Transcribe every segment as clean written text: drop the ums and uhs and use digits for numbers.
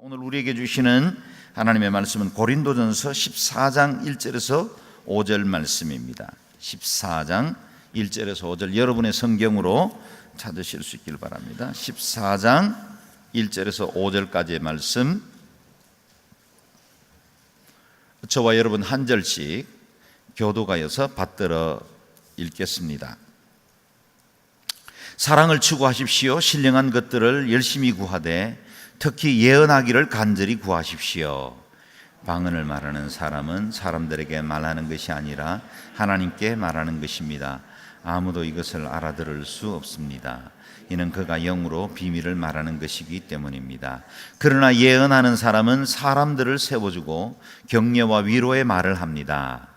오늘 우리에게 주시는 하나님의 말씀은 고린도전서 14장 1절에서 5절 말씀입니다. 14장 1절에서 5절 여러분의 성경으로 찾으실 수 있길 바랍니다. 14장 1절에서 5절까지의 말씀, 저와 여러분 한 절씩 교도가여서 받들어 읽겠습니다. 사랑을 추구하십시오. 신령한 것들을 열심히 구하되 특히 예언하기를 간절히 구하십시오. 방언을 말하는 사람은 사람들에게 말하는 것이 아니라 하나님께 말하는 것입니다. 아무도 이것을 알아들을 수 없습니다. 이는 그가 영으로 비밀을 말하는 것이기 때문입니다. 그러나 예언하는 사람은 사람들을 세워주고 격려와 위로의 말을 합니다.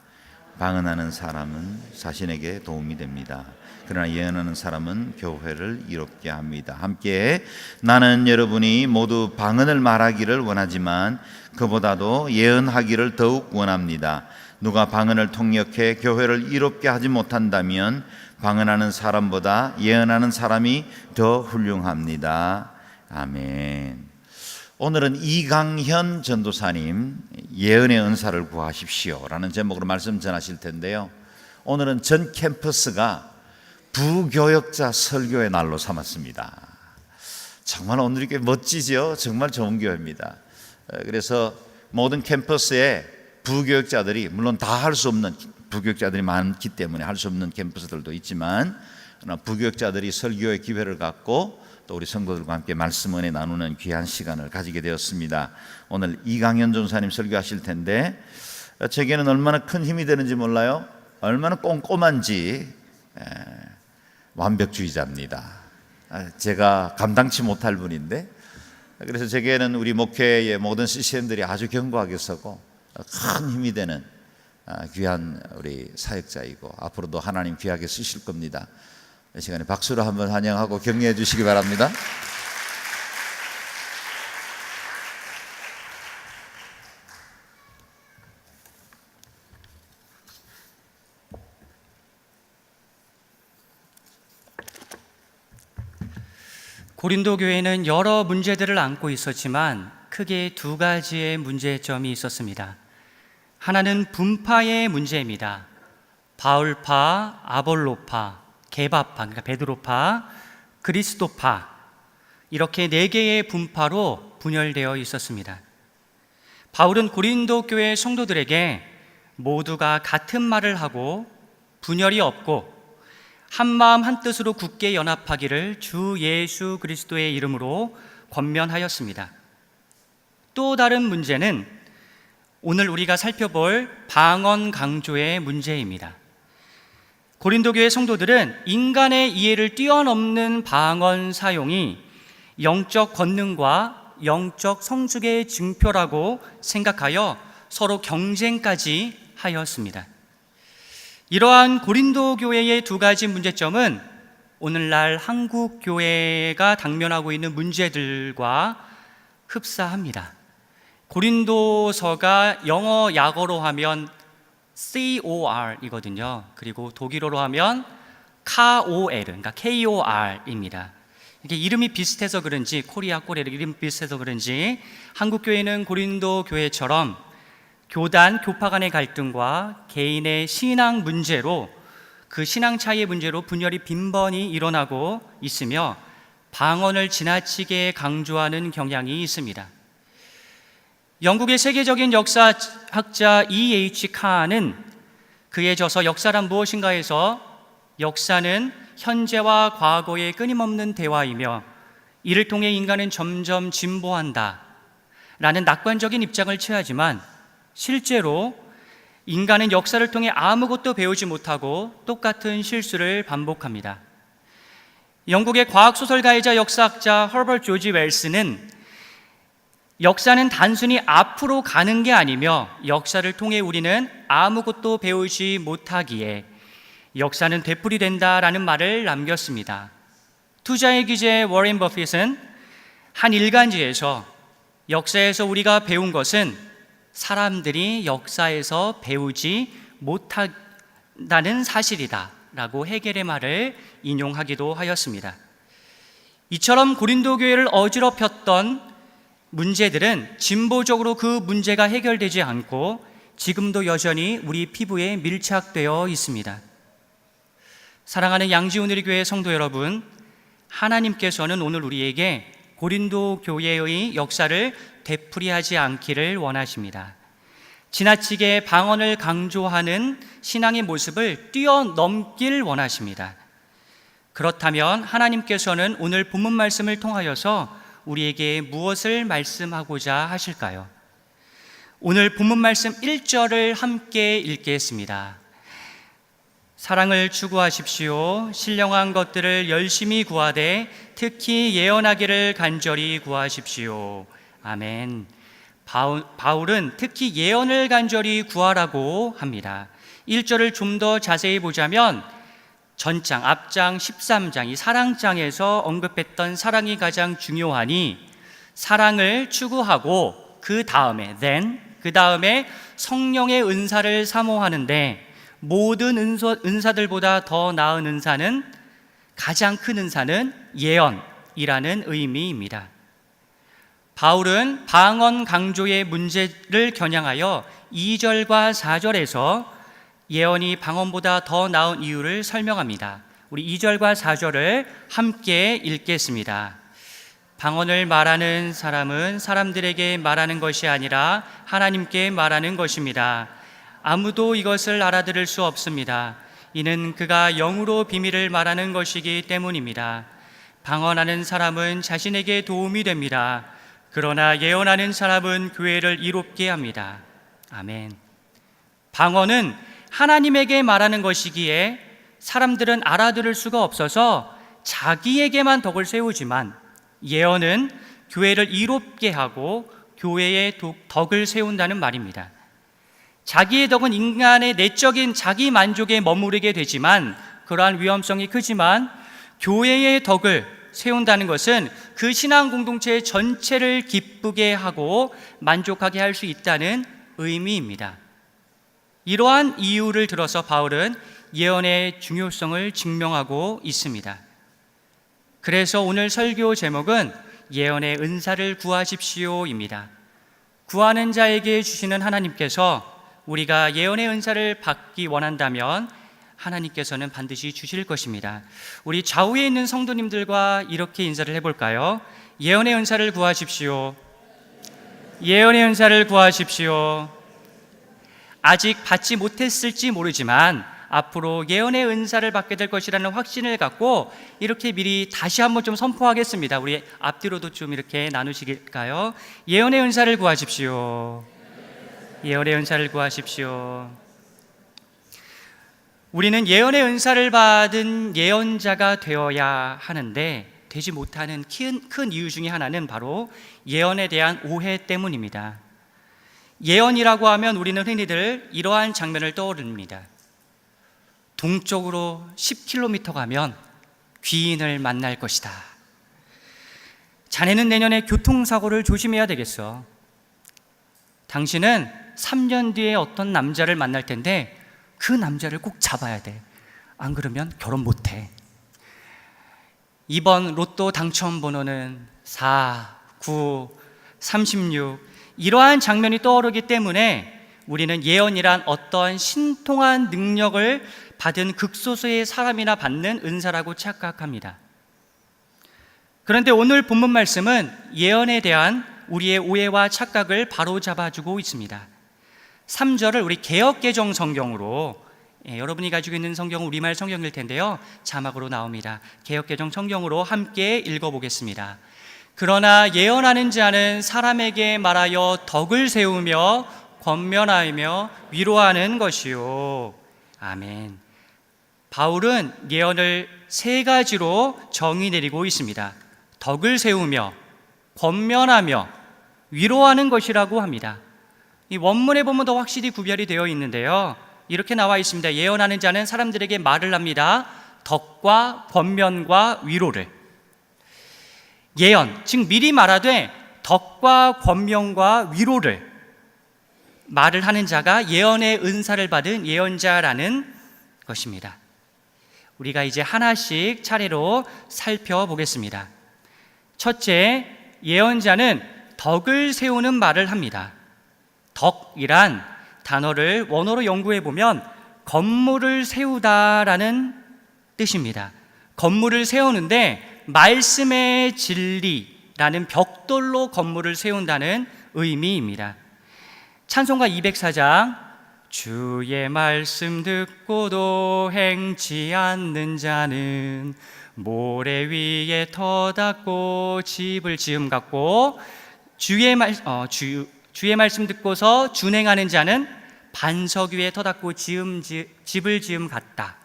방언하는 사람은 자신에게 도움이 됩니다. 그러나 예언하는 사람은 교회를 이롭게 합니다. 함께 나는 여러분이 모두 방언을 말하기를 원하지만 그보다도 예언하기를 더욱 원합니다. 누가 방언을 통역해 교회를 이롭게 하지 못한다면 방언하는 사람보다 예언하는 사람이 더 훌륭합니다. 아멘. 오늘은 이강현 전도사님 예언의 은사를 구하십시오 라는 제목으로 말씀 전하실 텐데요, 오늘은 전 캠퍼스가 부교역자 설교의 날로 삼았습니다. 정말 오늘 이렇게 멋지죠? 정말 좋은 교회입니다. 그래서 모든 캠퍼스에 부교역자들이, 물론 다 할 수 없는 부교역자들이 많기 때문에 할 수 없는 캠퍼스들도 있지만, 부교역자들이 설교의 기회를 갖고 또 우리 성도들과 함께 말씀 은혜 나누는 귀한 시간을 가지게 되었습니다. 오늘 이강현 전사님 설교하실 텐데, 제게는 얼마나 큰 힘이 되는지 몰라요. 얼마나 꼼꼼한지. 완벽주의자입니다. 제가 감당치 못할 분인데, 그래서 제게는 우리 목회의 모든 시스템들이 아주 견고하게 서고 큰 힘이 되는 귀한 우리 사역자이고, 앞으로도 하나님 귀하게 쓰실 겁니다. 이 시간에 박수로 한번 환영하고 격려해 주시기 바랍니다. 고린도 교회는 여러 문제들을 안고 있었지만 크게 두 가지의 문제점이 있었습니다. 하나는 분파의 문제입니다. 바울파, 아볼로파, 게바파, 그러니까 베드로파, 그리스도파, 이렇게 네 개의 분파로 분열되어 있었습니다. 바울은 고린도 교회 성도들에게 모두가 같은 말을 하고 분열이 없고 한마음 한뜻으로 굳게 연합하기를 주 예수 그리스도의 이름으로 권면하였습니다. 또 다른 문제는 오늘 우리가 살펴볼 방언 강조의 문제입니다. 고린도 교회 성도들은 인간의 이해를 뛰어넘는 방언 사용이 영적 권능과 영적 성숙의 증표라고 생각하여 서로 경쟁까지 하였습니다. 이러한 고린도 교회의 두 가지 문제점은 오늘날 한국 교회가 당면하고 있는 문제들과 흡사합니다. 고린도서가 영어 약어로 하면 COR이거든요. 그리고 독일어로 하면 KOL, 그러니까 KOR입니다. 이게 이름이 비슷해서 그런지, 코리아 코리아 이름이 비슷해서 그런지 한국 교회는 고린도 교회처럼 교단, 교파 간의 갈등과 개인의 신앙 문제로, 그 신앙 차이의 문제로 분열이 빈번히 일어나고 있으며 방언을 지나치게 강조하는 경향이 있습니다. 영국의 세계적인 역사학자 E.H. 칸은 그의 저서 역사란 무엇인가에서 역사는 현재와 과거의 끊임없는 대화이며 이를 통해 인간은 점점 진보한다 라는 낙관적인 입장을 취하지만, 실제로 인간은 역사를 통해 아무것도 배우지 못하고 똑같은 실수를 반복합니다. 영국의 과학소설가이자 역사학자 허버트 조지 웰스는 역사는 단순히 앞으로 가는 게 아니며 역사를 통해 우리는 아무것도 배우지 못하기에 역사는 되풀이된다라는 말을 남겼습니다. 투자의 기재 워렌 버핏은 한 일간지에서 역사에서 우리가 배운 것은 사람들이 역사에서 배우지 못한다는 사실이다 라고 헤겔의 말을 인용하기도 하였습니다. 이처럼 고린도 교회를 어지럽혔던 문제들은 진보적으로 그 문제가 해결되지 않고 지금도 여전히 우리 피부에 밀착되어 있습니다. 사랑하는 양지오누리교회 성도 여러분, 하나님께서는 오늘 우리에게 고린도 교회의 역사를 되풀이하지 않기를 원하십니다. 지나치게 방언을 강조하는 신앙의 모습을 뛰어넘길 원하십니다. 그렇다면 하나님께서는 오늘 본문 말씀을 통하여서 우리에게 무엇을 말씀하고자 하실까요? 오늘 본문 말씀 1절을 함께 읽겠습니다. 사랑을 추구하십시오. 신령한 것들을 열심히 구하되 특히 예언하기를 간절히 구하십시오. 아멘. 바울은 특히 예언을 간절히 구하라고 합니다. 1절을 좀 더 자세히 보자면 전장, 앞장 13장, 이 사랑장에서 언급했던 사랑이 가장 중요하니 사랑을 추구하고 그 다음에 성령의 은사를 사모하는데 모든 은사들보다 더 나은 은사는, 가장 큰 은사는 예언이라는 의미입니다. 바울은 방언 강조의 문제를 겨냥하여 2절과 4절에서 예언이 방언보다 더 나은 이유를 설명합니다. 우리 2절과 4절을 함께 읽겠습니다. 방언을 말하는 사람은 사람들에게 말하는 것이 아니라 하나님께 말하는 것입니다. 아무도 이것을 알아들을 수 없습니다. 이는 그가 영으로 비밀을 말하는 것이기 때문입니다. 방언하는 사람은 자신에게 도움이 됩니다. 그러나 예언하는 사람은 교회를 이롭게 합니다. 아멘. 방언은 하나님에게 말하는 것이기에 사람들은 알아들을 수가 없어서 자기에게만 덕을 세우지만, 예언은 교회를 이롭게 하고 교회의 덕을 세운다는 말입니다. 자기의 덕은 인간의 내적인 자기 만족에 머무르게 되지만, 그러한 위험성이 크지만 교회의 덕을 세운다는 것은 그 신앙 공동체 전체를 기쁘게 하고 만족하게 할 수 있다는 의미입니다. 이러한 이유를 들어서 바울은 예언의 중요성을 증명하고 있습니다. 그래서 오늘 설교 제목은 예언의 은사를 구하십시오입니다. 구하는 자에게 주시는 하나님께서 우리가 예언의 은사를 받기 원한다면 하나님께서는 반드시 주실 것입니다. 우리 좌우에 있는 성도님들과 이렇게 인사를 해볼까요? 예언의 은사를 구하십시오. 예언의 은사를 구하십시오. 아직 받지 못했을지 모르지만 앞으로 예언의 은사를 받게 될 것이라는 확신을 갖고 이렇게 미리 다시 한번 좀 선포하겠습니다. 우리 앞뒤로도 좀 이렇게 나누실까요? 예언의 은사를 구하십시오. 예언의 은사를 구하십시오. 우리는 예언의 은사를 받은 예언자가 되어야 하는데 되지 못하는 큰 이유 중에 하나는 바로 예언에 대한 오해 때문입니다. 예언이라고 하면 우리는 흔히들 이러한 장면을 떠오릅니다. 동쪽으로 10km 가면 귀인을 만날 것이다. 자네는 내년에 교통사고를 조심해야 되겠어. 당신은 3년 뒤에 어떤 남자를 만날 텐데 그 남자를 꼭 잡아야 돼. 안 그러면 결혼 못 해. 이번 로또 당첨 번호는 4, 9, 36. 이러한 장면이 떠오르기 때문에 우리는 예언이란 어떠한 신통한 능력을 받은 극소수의 사람이나 받는 은사라고 착각합니다. 그런데 오늘 본문 말씀은 예언에 대한 우리의 오해와 착각을 바로잡아주고 있습니다. 3절을 우리 개역개정 성경으로, 여러분이 가지고 있는 성경은 우리말 성경일 텐데요, 자막으로 나옵니다. 개역개정 성경으로 함께 읽어보겠습니다. 그러나 예언하는 자는 사람에게 말하여 덕을 세우며 권면하며 위로하는 것이요. 아멘. 바울은 예언을 3가지로 정의 내리고 있습니다. 덕을 세우며 권면하며 위로하는 것이라고 합니다. 이 원문에 보면 더 확실히 구별이 되어 있는데요, 이렇게 나와 있습니다. 예언하는 자는 사람들에게 말을 합니다. 덕과 권면과 위로를. 예언, 즉 미리 말하되 덕과 권면과 위로를 말을 하는 자가 예언의 은사를 받은 예언자라는 것입니다. 우리가 이제 하나씩 차례로 살펴보겠습니다. 첫째, 예언자는 덕을 세우는 말을 합니다. 덕이란 단어를 원어로 연구해 보면 건물을 세우다라는 뜻입니다. 건물을 세우는데 말씀의 진리라는 벽돌로 건물을 세운다는 의미입니다. 찬송가 204장 주의 말씀 듣고도 행치 않는 자는 모래 위에 터 닦고 집을 지음 같고 주의 말씀 듣고서 준행하는 자는 반석 위에 터 닦고 집을 지음 같다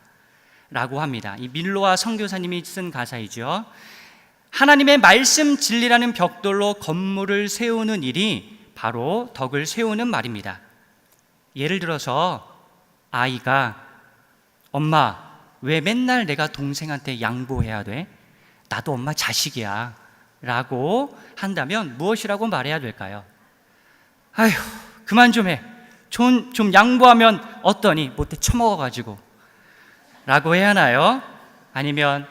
라고 합니다. 이 밀로아 선교사님이 쓴 가사이죠. 하나님의 말씀 진리라는 벽돌로 건물을 세우는 일이 바로 덕을 세우는 말입니다. 예를 들어서 아이가 엄마 왜 맨날 내가 동생한테 양보해야 돼? 나도 엄마 자식이야 라고 한다면 무엇이라고 말해야 될까요? 아휴 그만 좀 해. 좀 양보하면 어떠니? 못해 처먹어가지고 라고 해야 하나요? 아니면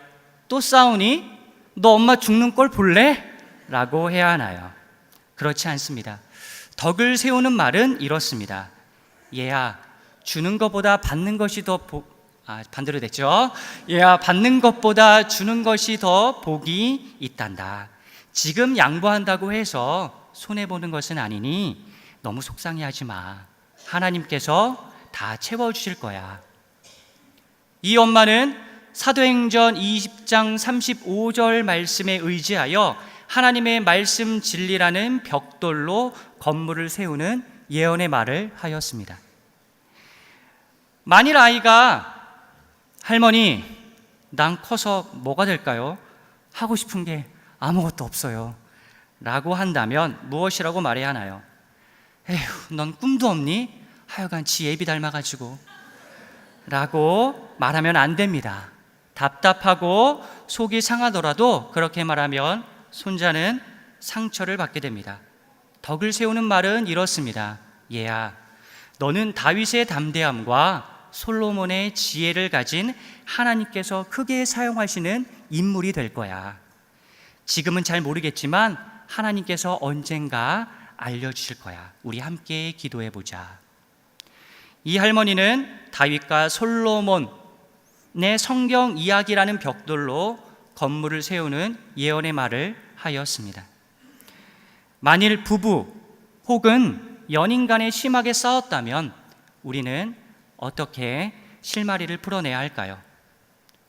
또 싸우니? 너 엄마 죽는 꼴 볼래? 라고 해야 하나요? 그렇지 않습니다. 덕을 세우는 말은 이렇습니다. 얘야 주는 것보다 받는 것이 더 반대로 됐죠. 얘야 받는 것보다 주는 것이 더 복이 있단다. 지금 양보한다고 해서 손해보는 것은 아니니 너무 속상해하지 마. 하나님께서 다 채워주실 거야. 이 엄마는 사도행전 20장 35절 말씀에 의지하여 하나님의 말씀 진리라는 벽돌로 건물을 세우는 예언의 말을 하였습니다. 만일 아이가 할머니 난 커서 뭐가 될까요? 하고 싶은 게 아무것도 없어요 라고 한다면 무엇이라고 말해야 하나요? 에휴 넌 꿈도 없니? 하여간 지 애비 닮아가지고 라고 말하면 안 됩니다. 답답하고 속이 상하더라도 그렇게 말하면 손자는 상처를 받게 됩니다. 덕을 세우는 말은 이렇습니다. 얘야 너는 다윗의 담대함과 솔로몬의 지혜를 가진 하나님께서 크게 사용하시는 인물이 될 거야. 지금은 잘 모르겠지만 하나님께서 언젠가 알려주실 거야. 우리 함께 기도해 보자. 이 할머니는 다윗과 솔로몬의 성경 이야기라는 벽돌로 건물을 세우는 예언의 말을 하였습니다. 만일 부부 혹은 연인 간에 심하게 싸웠다면 우리는 어떻게 실마리를 풀어내야 할까요?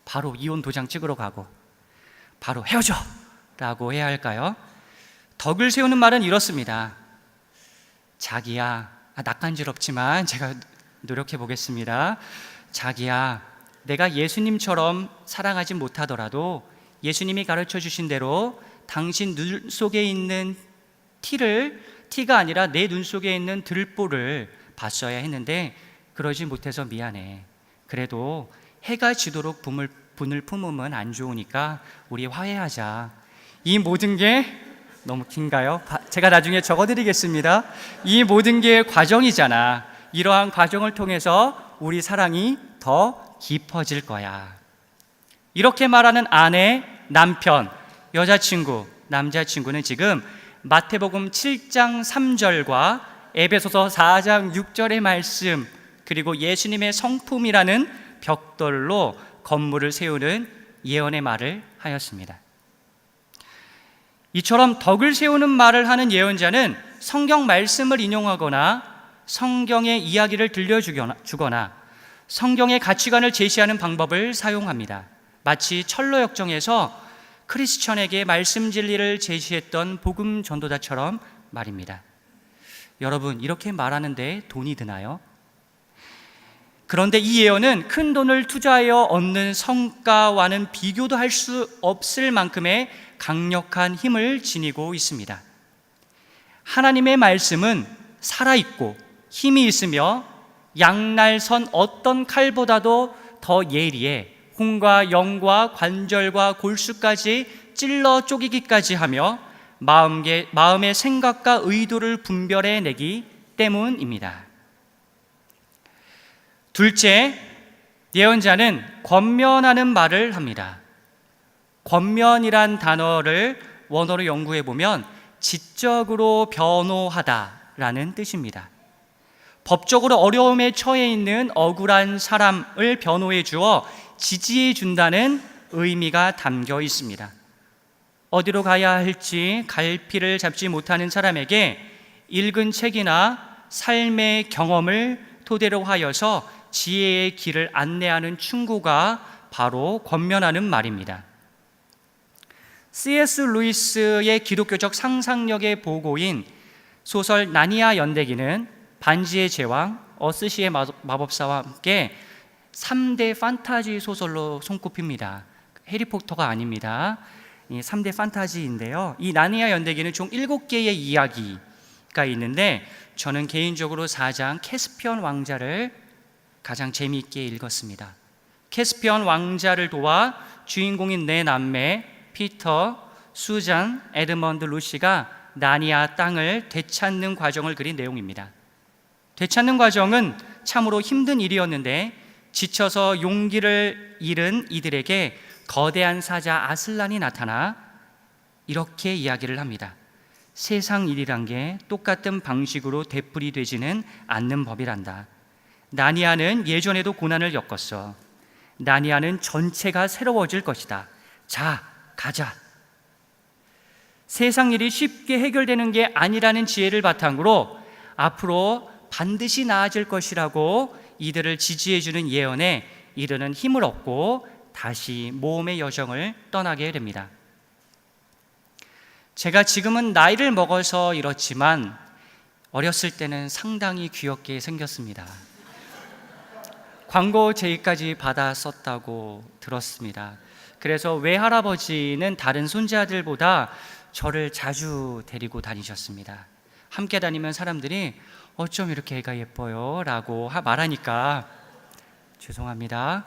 바로 이혼 도장 찍으러 가고 바로 헤어져 라고 해야 할까요? 덕을 세우는 말은 이렇습니다. 자기야, 낯간지럽지만 제가 노력해 보겠습니다. 자기야, 내가 예수님처럼 사랑하지 못하더라도 예수님이 가르쳐 주신 대로 당신 눈 속에 있는 티가 아니라 내 눈 속에 있는 들보를 봤어야 했는데 그러지 못해서 미안해. 그래도 해가 지도록 분을 품으면 안 좋으니까 우리 화해하자. 이 모든 게 너무 긴가요? 제가 나중에 적어드리겠습니다. 이 모든 게 과정이잖아. 이러한 과정을 통해서 우리 사랑이 더 깊어질 거야. 이렇게 말하는 아내, 남편, 여자친구, 남자친구는 지금 마태복음 7장 3절과 에베소서 4장 6절의 말씀 그리고 예수님의 성품이라는 벽돌로 건물을 세우는 예언의 말을 하였습니다. 이처럼 덕을 세우는 말을 하는 예언자는 성경 말씀을 인용하거나 성경의 이야기를 들려주거나 성경의 가치관을 제시하는 방법을 사용합니다. 마치 철로 역정에서 크리스천에게 말씀 진리를 제시했던 복음 전도자처럼 말입니다. 여러분, 이렇게 말하는데 돈이 드나요? 그런데 이 예언은 큰 돈을 투자하여 얻는 성과와는 비교도 할 수 없을 만큼의 강력한 힘을 지니고 있습니다. 하나님의 말씀은 살아있고 힘이 있으며 양날선 어떤 칼보다도 더 예리해 혼과 영과 관절과 골수까지 찔러 쪼개기까지 하며 마음의 생각과 의도를 분별해내기 때문입니다. 둘째, 예언자는 권면하는 말을 합니다. 권면이란 단어를 원어로 연구해 보면 지적으로 변호하다라는 뜻입니다. 법적으로 어려움에 처해 있는 억울한 사람을 변호해 주어 지지해 준다는 의미가 담겨 있습니다. 어디로 가야 할지 갈피를 잡지 못하는 사람에게 읽은 책이나 삶의 경험을 토대로 하여서 지혜의 길을 안내하는 충고가 바로 권면하는 말입니다. C.S. 루이스의 기독교적 상상력의 보고인 소설 나니아 연대기는 반지의 제왕, 어스시의 마법사와 함께 3대 판타지 소설로 손꼽힙니다. 해리포터가 아닙니다. 이 3대 판타지인데요. 이 나니아 연대기는 총 7개의 이야기가 있는데 저는 개인적으로 4장 캐스피언 왕자를 가장 재미있게 읽었습니다. 캐스피언 왕자를 도와 주인공인 네 남매 피터, 수잔, 에드먼드, 루시가 나니아 땅을 되찾는 과정을 그린 내용입니다. 되찾는 과정은 참으로 힘든 일이었는데 지쳐서 용기를 잃은 이들에게 거대한 사자 아슬란이 나타나 이렇게 이야기를 합니다. 세상 일이란 게 똑같은 방식으로 되풀이되지는 않는 법이란다. 나니아는 예전에도 고난을 겪었어. 나니아는 전체가 새로워질 것이다. 자, 가자. 세상 일이 쉽게 해결되는 게 아니라는 지혜를 바탕으로 앞으로 반드시 나아질 것이라고 이들을 지지해주는 예언에 이들은 힘을 얻고 다시 모험의 여정을 떠나게 됩니다. 제가 지금은 나이를 먹어서 이렇지만 어렸을 때는 상당히 귀엽게 생겼습니다. 광고 제의까지 받아 썼다고 들었습니다. 그래서 외할아버지는 다른 손자들보다 저를 자주 데리고 다니셨습니다. 함께 다니면 사람들이 어쩜 이렇게 애가 예뻐요? 라고 말하니까 죄송합니다.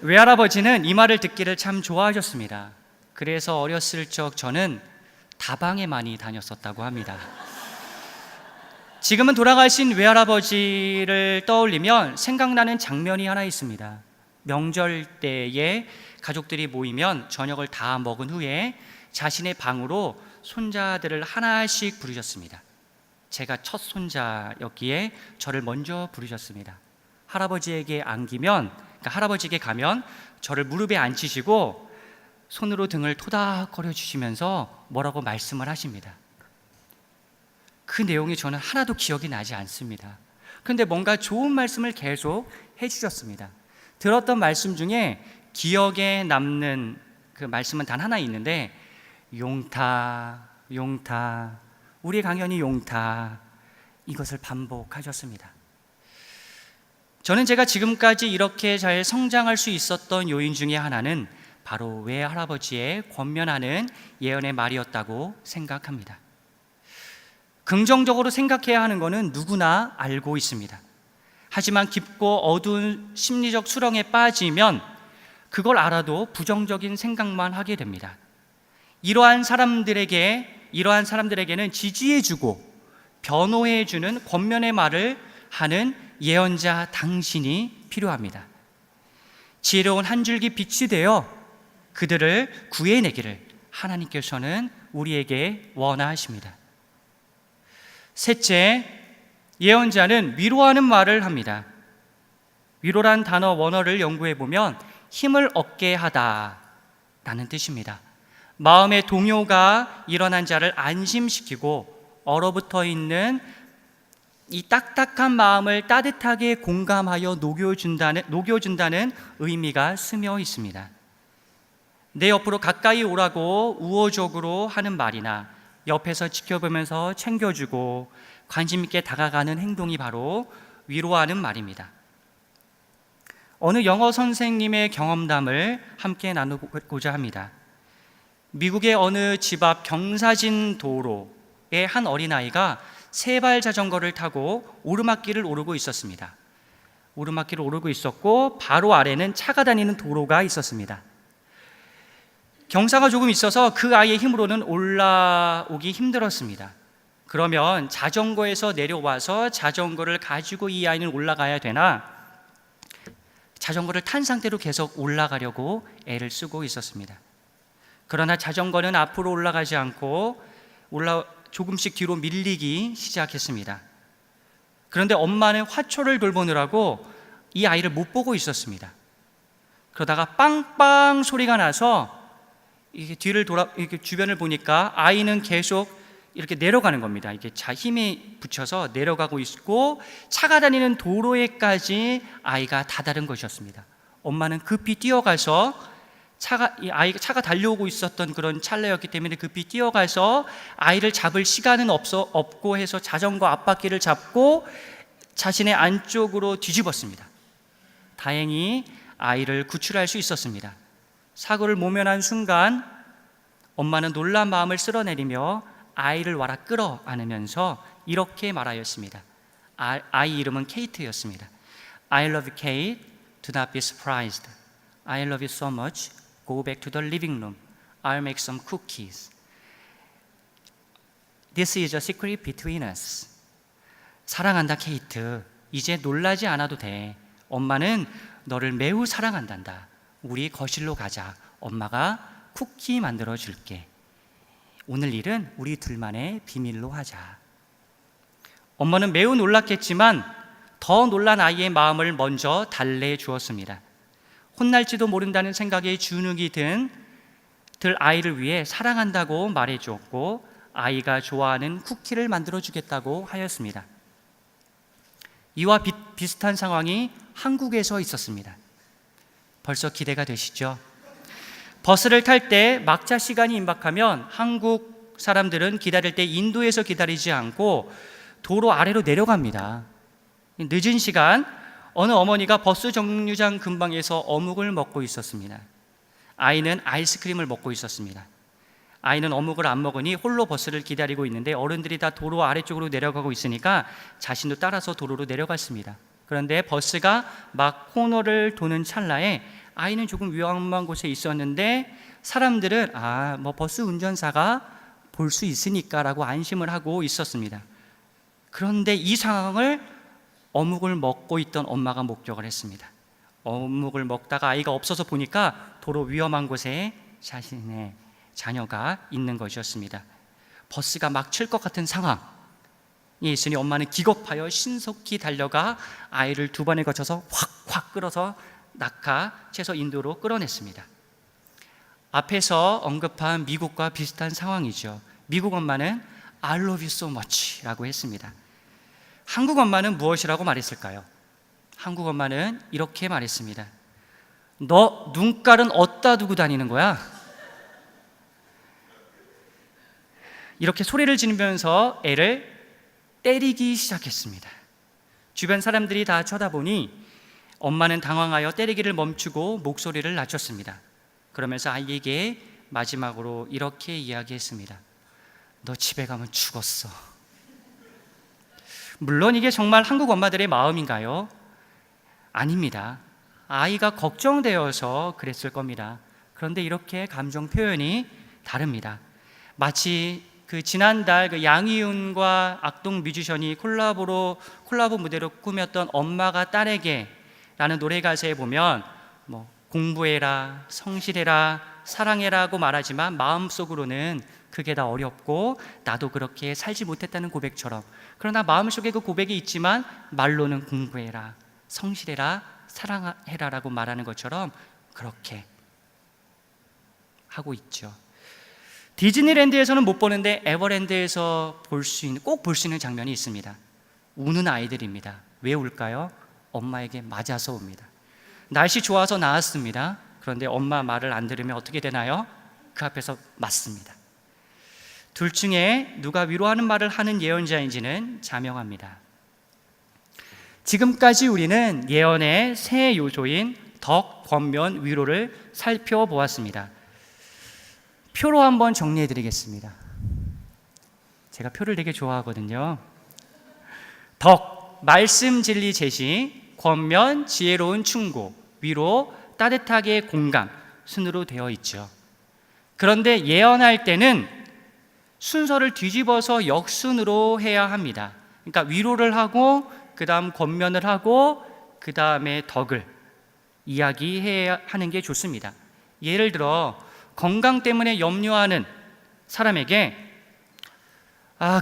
외할아버지는 이 말을 듣기를 참 좋아하셨습니다. 그래서 어렸을 적 저는 다방에 많이 다녔었다고 합니다. 지금은 돌아가신 외할아버지를 떠올리면 생각나는 장면이 하나 있습니다. 명절 때에 가족들이 모이면 저녁을 다 먹은 후에 자신의 방으로 손자들을 하나씩 부르셨습니다. 제가 첫 손자였기에 저를 먼저 부르셨습니다. 할아버지에게 할아버지에게 가면 저를 무릎에 앉히시고 손으로 등을 토닥거려 주시면서 뭐라고 말씀을 하십니다. 그 내용이 저는 하나도 기억이 나지 않습니다. 그런데 뭔가 좋은 말씀을 계속 해주셨습니다. 들었던 말씀 중에 기억에 남는 그 말씀은 단 하나 있는데 용타, 용타, 우리 강연이 용타, 이것을 반복하셨습니다. 저는 제가 지금까지 이렇게 잘 성장할 수 있었던 요인 중에 하나는 바로 외할아버지의 권면하는 예언의 말이었다고 생각합니다. 긍정적으로 생각해야 하는 것은 누구나 알고 있습니다. 하지만 깊고 어두운 심리적 수렁에 빠지면 그걸 알아도 부정적인 생각만 하게 됩니다. 이러한 사람들에게는 지지해주고 변호해주는 권면의 말을 하는 예언자 당신이 필요합니다. 지혜로운 한 줄기 빛이 되어 그들을 구해내기를 하나님께서는 우리에게 원하십니다. 셋째, 예언자는 위로하는 말을 합니다. 위로란 단어 원어를 연구해 보면 힘을 얻게 하다 라는 뜻입니다. 마음의 동요가 일어난 자를 안심시키고 얼어붙어 있는 이 딱딱한 마음을 따뜻하게 공감하여 녹여준다는 의미가 스며 있습니다. 내 옆으로 가까이 오라고 우호적으로 하는 말이나 옆에서 지켜보면서 챙겨주고 관심 있게 다가가는 행동이 바로 위로하는 말입니다. 어느 영어 선생님의 경험담을 함께 나누고자 합니다. 미국의 어느 집 앞 경사진 도로에 한 어린아이가 세발 자전거를 타고 오르막길을 오르고 있었습니다. 오르막길을 오르고 있었고 바로 아래는 차가 다니는 도로가 있었습니다. 경사가 조금 있어서 그 아이의 힘으로는 올라오기 힘들었습니다. 그러면 자전거에서 내려와서 자전거를 가지고 이 아이는 올라가야 되나 자전거를 탄 상태로 계속 올라가려고 애를 쓰고 있었습니다. 그러나 자전거는 앞으로 올라가지 않고 조금씩 뒤로 밀리기 시작했습니다. 그런데 엄마는 화초를 돌보느라고 이 아이를 못 보고 있었습니다. 그러다가 빵빵 소리가 나서 이게 이렇게 주변을 보니까 아이는 계속 이렇게 내려가는 겁니다. 이게 힘이 붙여서 내려가고 있고 차가 다니는 도로에까지 아이가 다다른 것이었습니다. 엄마는 급히 뛰어가서 차가 달려오고 있었던 그런 찰나였기 때문에 급히 뛰어가서 아이를 잡을 시간은 없고 해서 자전거 앞바퀴를 잡고 자신의 안쪽으로 뒤집었습니다. 다행히 아이를 구출할 수 있었습니다. 사고를 모면한 순간 엄마는 놀란 마음을 쓸어내리며 아이를 와라 끌어안으면서 이렇게 말하였습니다. 아이 이름은 케이트였습니다. I love you, Kate. Do not be surprised. I love you so much. Go back to the living room. I'll make some cookies. This is a secret between us. 사랑한다, 케이트. 이제 놀라지 않아도 돼. 엄마는 너를 매우 사랑한단다. 우리 거실로 가자. 엄마가 쿠키 만들어 줄게. 오늘 일은 우리 둘만의 비밀로 하자. 엄마는 매우 놀랐겠지만 더 놀란 아이의 마음을 먼저 달래주었습니다. 혼날지도 모른다는 생각에 주눅이 들 아이를 위해 사랑한다고 말해주었고 아이가 좋아하는 쿠키를 만들어주겠다고 하였습니다. 이와 비슷한 상황이 한국에서 있었습니다. 벌써 기대가 되시죠? 버스를 탈 때 막차 시간이 임박하면 한국 사람들은 기다릴 때 인도에서 기다리지 않고 도로 아래로 내려갑니다. 늦은 시간 어느 어머니가 버스 정류장 근방에서 어묵을 먹고 있었습니다. 아이는 아이스크림을 먹고 있었습니다. 아이는 어묵을 안 먹으니 홀로 버스를 기다리고 있는데 어른들이 다 도로 아래쪽으로 내려가고 있으니까 자신도 따라서 도로로 내려갔습니다. 그런데 버스가 막 코너를 도는 찰나에 아이는 조금 위험한 곳에 있었는데 사람들은 버스 운전사가 볼 수 있으니까라고 안심을 하고 있었습니다. 그런데 이 상황을 어묵을 먹고 있던 엄마가 목격을 했습니다. 어묵을 먹다가 아이가 없어서 보니까 도로 위험한 곳에 자신의 자녀가 있는 것이었습니다. 버스가 막 칠 것 같은 상황이 있으니 엄마는 기겁하여 신속히 달려가 아이를 두 번에 거쳐서 확 끌어서 낙하채서 인도로 끌어냈습니다. 앞에서 언급한 미국과 비슷한 상황이죠. 미국 엄마는 I love you so much 라고 했습니다. 한국 엄마는 무엇이라고 말했을까요? 한국 엄마는 이렇게 말했습니다. 너 눈깔은 어디다 두고 다니는 거야? 이렇게 소리를 지르면서 애를 때리기 시작했습니다. 주변 사람들이 다 쳐다보니 엄마는 당황하여 때리기를 멈추고 목소리를 낮췄습니다. 그러면서 아이에게 마지막으로 이렇게 이야기했습니다. 너 집에 가면 죽었어. 물론 이게 정말 한국 엄마들의 마음인가요? 아닙니다. 아이가 걱정되어서 그랬을 겁니다. 그런데 이렇게 감정 표현이 다릅니다. 마치 지난달 양희은과 악동 뮤지션이 콜라보 무대로 꾸몄던 엄마가 딸에게 라는 노래 가사에 보면 공부해라, 성실해라, 사랑해라고 말하지만 마음속으로는 그게 다 어렵고 나도 그렇게 살지 못했다는 고백처럼, 그러나 마음속에 그 고백이 있지만 말로는 공부해라, 성실해라, 사랑해라라고 말하는 것처럼 그렇게 하고 있죠. 디즈니랜드에서는 못 보는데 에버랜드에서 꼭 볼 수 있는 장면이 있습니다. 우는 아이들입니다. 왜 울까요? 엄마에게 맞아서 옵니다. 날씨 좋아서 나왔습니다. 그런데 엄마 말을 안 들으면 어떻게 되나요? 그 앞에서 맞습니다. 둘 중에 누가 위로하는 말을 하는 예언자인지는 자명합니다. 지금까지 우리는 예언의 세 요소인 덕, 권면, 위로를 살펴보았습니다. 표로 한번 정리해 드리겠습니다. 제가 표를 되게 좋아하거든요. 덕, 말씀 진리 제시, 권면, 지혜로운 충고, 위로, 따뜻하게 공감, 순으로 되어 있죠. 그런데 예언할 때는 순서를 뒤집어서 역순으로 해야 합니다. 그러니까 위로를 하고 그 다음 권면을 하고 그 다음에 덕을 이야기해야 하는 게 좋습니다. 예를 들어 건강 때문에 염려하는 사람에게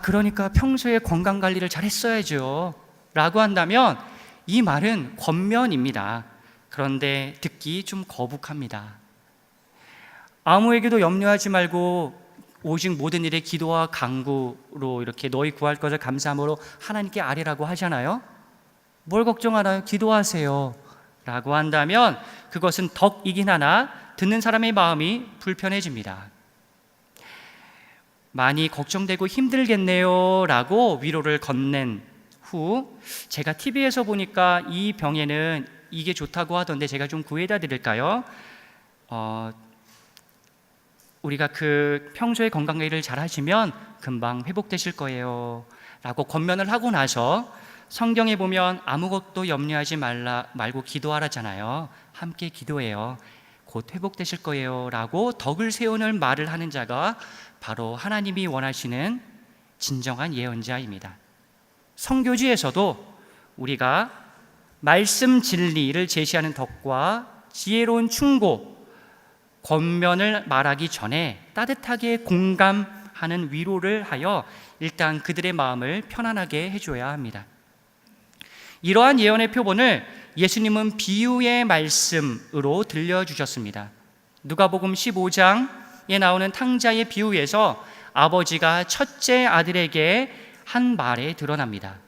그러니까 평소에 건강 관리를 잘 했어야죠 라고 한다면 이 말은 권면입니다. 그런데 듣기 좀 거북합니다. 아무에게도 염려하지 말고 오직 모든 일에 기도와 간구로 이렇게 너희 구할 것을 감사함으로 하나님께 아뢰라고 하잖아요. 뭘 걱정하나요? 기도하세요 라고 한다면 그것은 덕이긴 하나 듣는 사람의 마음이 불편해집니다. 많이 걱정되고 힘들겠네요 라고 위로를 건넨 후 제가 TV에서 보니까 이 병에는 이게 좋다고 하던데 제가 좀 구해다 드릴까요? 우리가 평소에 건강관리를 잘 하시면 금방 회복되실 거예요 라고 권면을 하고 나서 성경에 보면 아무것도 염려하지 말고 기도하라잖아요. 함께 기도해요. 곧 회복되실 거예요 라고 덕을 세우는 말을 하는 자가 바로 하나님이 원하시는 진정한 예언자입니다. 성교지에서도 우리가 말씀 진리를 제시하는 덕과 지혜로운 충고, 권면을 말하기 전에 따뜻하게 공감하는 위로를 하여 일단 그들의 마음을 편안하게 해줘야 합니다. 이러한 예언의 표본을 예수님은 비유의 말씀으로 들려주셨습니다. 누가복음 15장에 나오는 탕자의 비유에서 아버지가 첫째 아들에게 한 말에 드러납니다.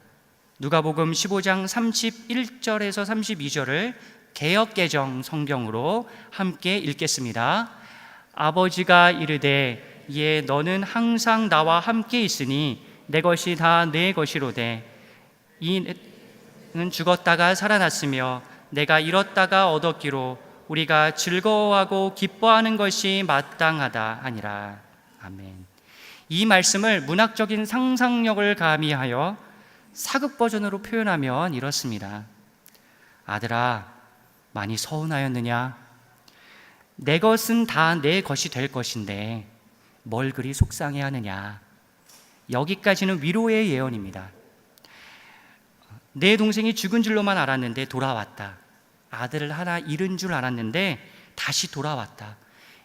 누가복음 15장 31절에서 32절을 개역개정 성경으로 함께 읽겠습니다. 아버지가 이르되 예 너는 항상 나와 함께 있으니 내 것이 다 내 것이로되 이는 죽었다가 살아났으며 내가 잃었다가 얻었기로 우리가 즐거워하고 기뻐하는 것이 마땅하다 하니라. 아멘. 이 말씀을 문학적인 상상력을 가미하여 사극 버전으로 표현하면 이렇습니다. 아들아 많이 서운하였느냐? 내 것은 다 내 것이 될 것인데 뭘 그리 속상해하느냐? 여기까지는 위로의 예언입니다. 내 동생이 죽은 줄로만 알았는데 돌아왔다. 아들을 하나 잃은 줄 알았는데 다시 돌아왔다.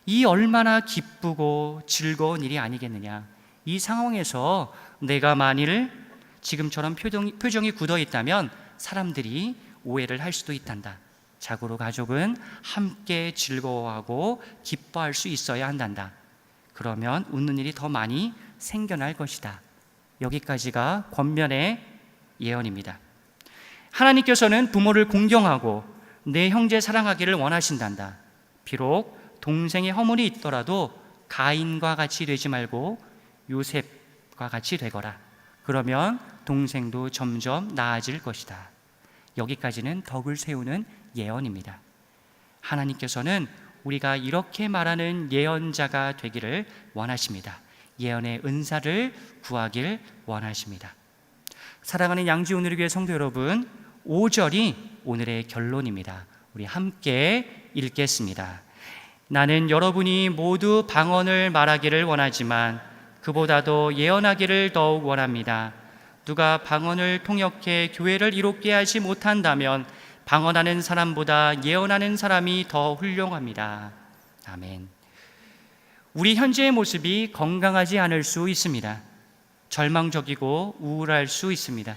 이 얼마나 기쁘고 즐거운 일이 아니겠느냐? 이 상황에서 내가 만일 지금처럼 표정이 굳어 있다면 사람들이 오해를 할 수도 있단다. 자고로 가족은 함께 즐거워하고 기뻐할 수 있어야 한단다. 그러면 웃는 일이 더 많이 생겨날 것이다. 여기까지가 권면의 예언입니다. 하나님께서는 부모를 공경하고 내 형제 사랑하기를 원하신단다. 비록 동생의 허물이 있더라도 가인과 같이 되지 말고 요셉과 같이 되거라. 그러면 동생도 점점 나아질 것이다. 여기까지는 덕을 세우는 예언입니다. 하나님께서는 우리가 이렇게 말하는 예언자가 되기를 원하십니다. 예언의 은사를 구하길 원하십니다. 사랑하는 양지오늘교회 성도 여러분, 5절이 오늘의 결론입니다. 우리 함께 읽겠습니다. 나는 여러분이 모두 방언을 말하기를 원하지만 그보다도 예언하기를 더욱 원합니다. 누가 방언을 통역해 교회를 이롭게 하지 못한다면 방언하는 사람보다 예언하는 사람이 더 훌륭합니다. 아멘. 우리 현재의 모습이 건강하지 않을 수 있습니다. 절망적이고 우울할 수 있습니다.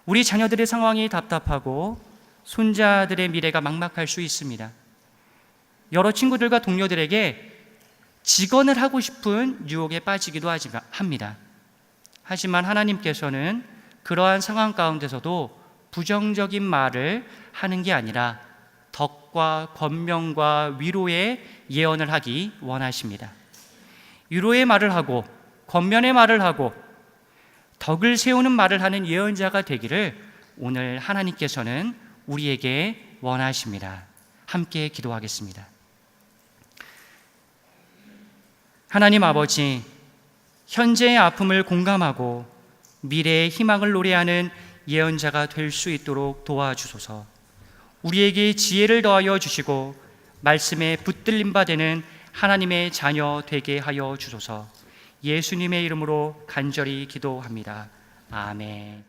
우리 자녀들의 상황이 답답하고 손자들의 미래가 막막할 수 있습니다. 여러 친구들과 동료들에게 직언을 하고 싶은 유혹에 빠지기도 합니다. 하지만 하나님께서는 그러한 상황 가운데서도 부정적인 말을 하는 게 아니라 덕과 권명과 위로의 예언을 하기 원하십니다. 위로의 말을 하고 권면의 말을 하고 덕을 세우는 말을 하는 예언자가 되기를 오늘 하나님께서는 우리에게 원하십니다. 함께 기도하겠습니다. 하나님 아버지, 현재의 아픔을 공감하고 미래의 희망을 노래하는 예언자가 될 수 있도록 도와주소서. 우리에게 지혜를 더하여 주시고 말씀에 붙들림 바 되는 하나님의 자녀 되게 하여 주소서. 예수님의 이름으로 간절히 기도합니다. 아멘.